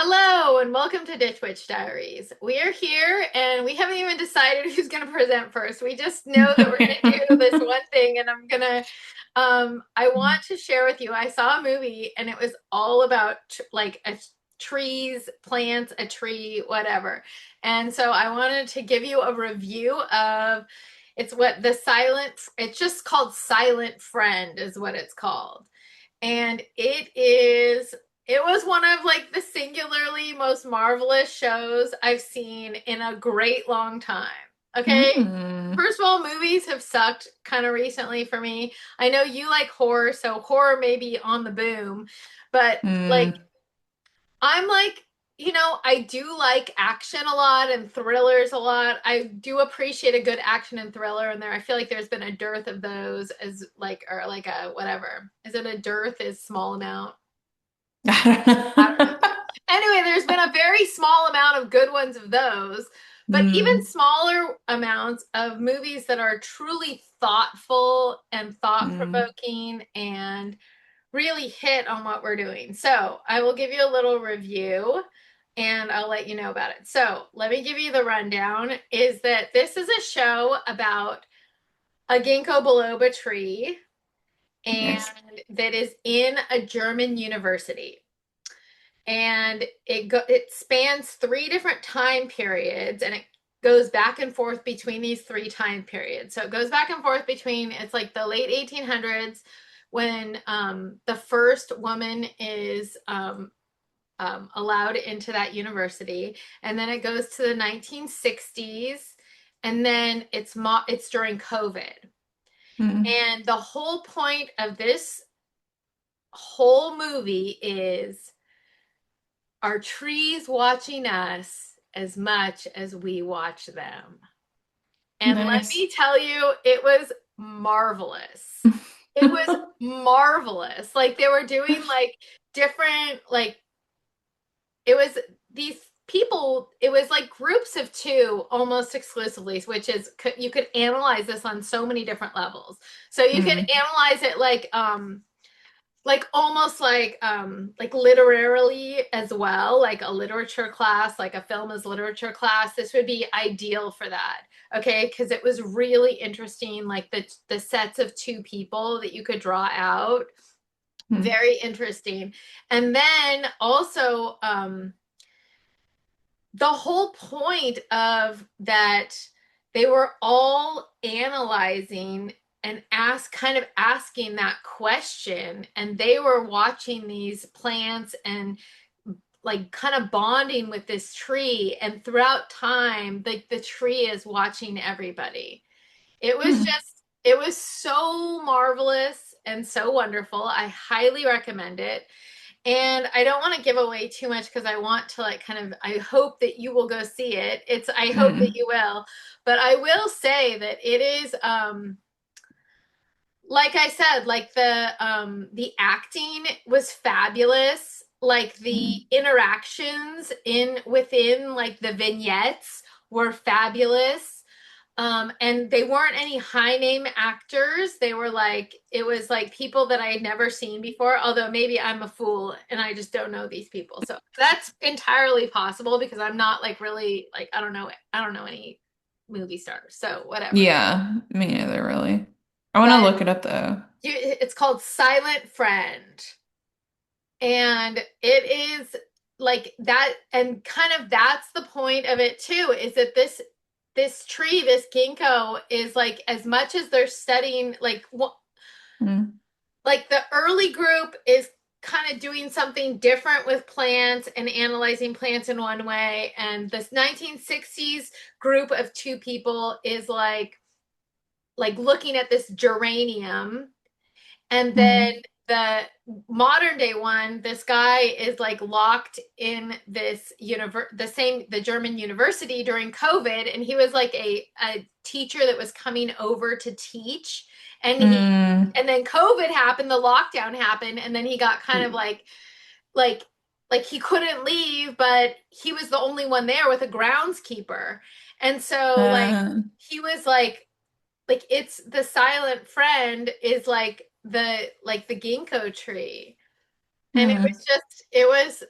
Hello and welcome to Ditch Witch Diaries. We are here and we haven't even decided who's going to present first. We just know that we're going to do this one thing and I want to share with you. I saw a movie and it was all about trees, plants, a tree, whatever. And so I wanted to give you a review of it's just called Silent Friend is what it's called. And it was one of like the singularly most marvelous shows I've seen in a great long time. Okay. Mm. First of all, movies have sucked kind of recently for me. I know you like horror, so horror may be on the boom, but like Mm. I'm like, I do like action a lot and thrillers a lot. I do appreciate a good action and thriller in there. I feel like there's been a dearth of those as like or like a whatever. Is it a dearth is small amount? I don't know. Anyway, there's been a very small amount of good ones of those, but even Mm. smaller amounts of movies that are truly thoughtful and thought Mm. provoking and really hit on what we're doing. So I will give you a little review and I'll let you know about it. So let me give you the rundown is that this is a show about a ginkgo biloba tree and Yes. that is in a German university. And it spans three different time periods and it goes back and forth between these three time periods. So it goes back and forth between it's like the late 1800s when the first woman is allowed into that university, and then it goes to the 1960s, and then it's during COVID. Mm. And the whole point of this whole movie is are trees watching us as much as we watch them? And let Nice. me tell you, it was marvelous. It was marvelous. Like they were doing like different, like it was these people, it was like groups of two almost exclusively, which is you could analyze this on so many different levels. So you could Mm. analyze it like almost like literarily as well, like a literature class, like a film as literature class. This would be ideal for that. Okay, because it was really interesting, like the sets of two people that you could draw out. Mm. Very interesting. And then also the whole point of that they were all analyzing and asking that question, and they were watching these plants and like kind of bonding with this tree, and throughout time the tree is watching everybody. Mm. It was so marvelous and so wonderful. I highly recommend it. And I don't want to give away too much because I want to like kind of I hope that you will go see it. I hope that Mm. you will. But I will say that it is like I said, like the acting was fabulous. Like the Mm. interactions in within like the vignettes were fabulous. And they weren't any high name actors. They were like, it was like people that I had never seen before, although maybe I'm a fool and I just don't know these people. So that's entirely possible because I'm not like really like, I don't know any movie stars. So whatever. Yeah, me neither, really. I want to But look it up though. it's called Silent Friend. And it is like that, and kind of that's the point of it too, is that this tree, this ginkgo, is like as much as they're studying Mm. like the early group is kind of doing something different with plants and analyzing plants in one way, and this 1960s group of two people is like looking at this geranium. And then Mm. the modern day one, this guy is like locked in the German university during COVID, and he was like a teacher that was coming over to teach, and he Mm. and then COVID happened, the lockdown happened, and then he got kind of like like he couldn't leave, but he was the only one there with a groundskeeper, and so like Uh, he was like it's the silent friend is like the ginkgo tree. And it uh, was just it was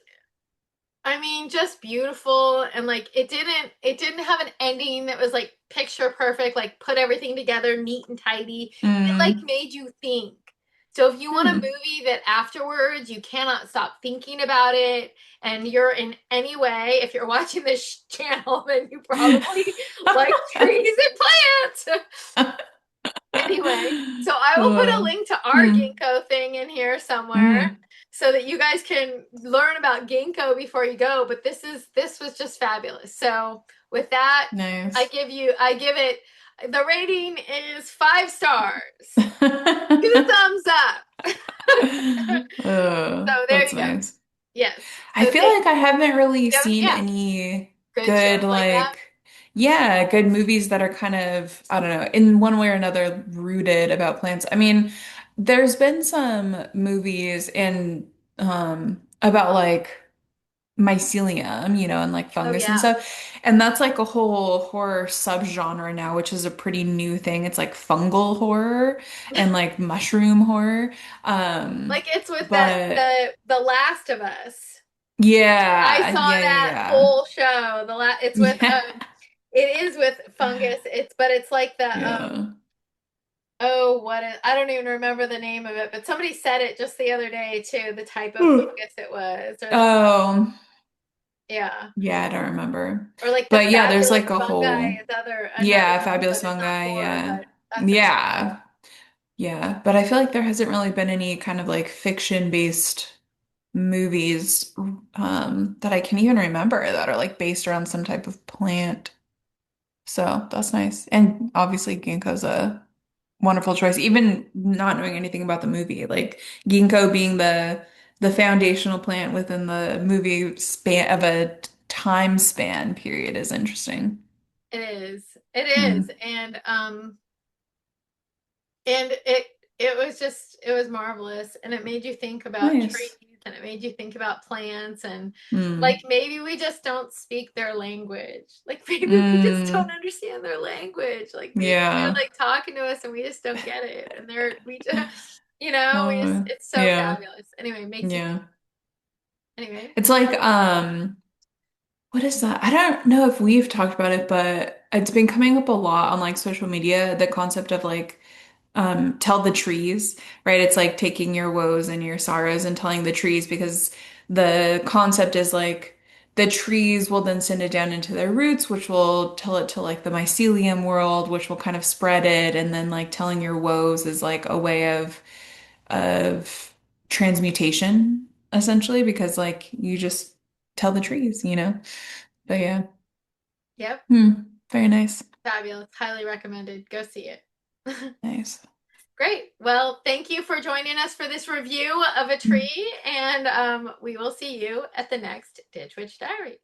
I mean, just beautiful, and like it didn't have an ending that was like picture perfect, like put everything together neat and tidy. It like Mm. made you think. So if you want a Hmm. movie that afterwards you cannot stop thinking about it, and you're in any way, if you're watching this channel, then you probably like trees and plants. Anyway, so I will put a Uh, link to our hmm. ginkgo thing in here somewhere Hmm. so that you guys can learn about ginkgo before you go. But this was just fabulous. So with that, Nice. I give it, the rating is 5 stars. 2 thumbs up. So there That's you go. nice. Yes. I So feel thank like I haven't really you. seen Yeah. any Good good, shows like that. like, yeah, good movies that are kind of, I don't know, in one way or another rooted about plants. I mean, there's been some movies about like mycelium, and like Oh fungus and yeah. stuff. And that's like a whole horror subgenre now, which is a pretty new thing. It's like fungal horror and like mushroom horror. Like it's with that But the Last of Us. I yeah, saw yeah, that yeah, whole show. It's with yeah. it is with fungus. It's like the Yeah. oh I don't even remember the name of it, but somebody said it just the other day too, the type of Yeah. fungus it was, or the Oh, yeah. yeah, I don't remember. Or like the But yeah, there's fabulous like a fungi whole, is another yeah, one, but fabulous it's not fungi, horror, yeah. but that's a good show. Yeah. Yeah, but I feel like there hasn't really been any kind of like fiction-based movies that I can even remember that are like based around some type of plant. So that's nice. And obviously ginkgo's a wonderful choice, even not knowing anything about the movie. Like ginkgo being the foundational plant within the movie span of a time span period is interesting. It is. It is. Hmm. And it was just it was marvelous, and it made you think about trees, Nice. and it made you think about plants, and like Hmm. maybe we just don't speak their language. Like maybe we just don't Hmm. understand their language. Like maybe they're Yeah. like talking to us and we just don't get it. And we just we just Oh, it's so yeah. fabulous. Anyway, makes you think. Yeah. Anyway. It's like what is that? I don't know if we've talked about it, but it's been coming up a lot on like social media, the concept of like tell the trees, right? It's like taking your woes and your sorrows and telling the trees because the concept is like the trees will then send it down into their roots, which will tell it to like the mycelium world, which will kind of spread it, and then like telling your woes is like a way of transmutation, essentially, because like you just tell the trees. But yeah. Yep. Very nice. Fabulous. Highly recommended. Go see it. Nice. Great. Well, thank you for joining us for this review of a Hmm. tree, and we will see you at the next Ditch Witch Diaries.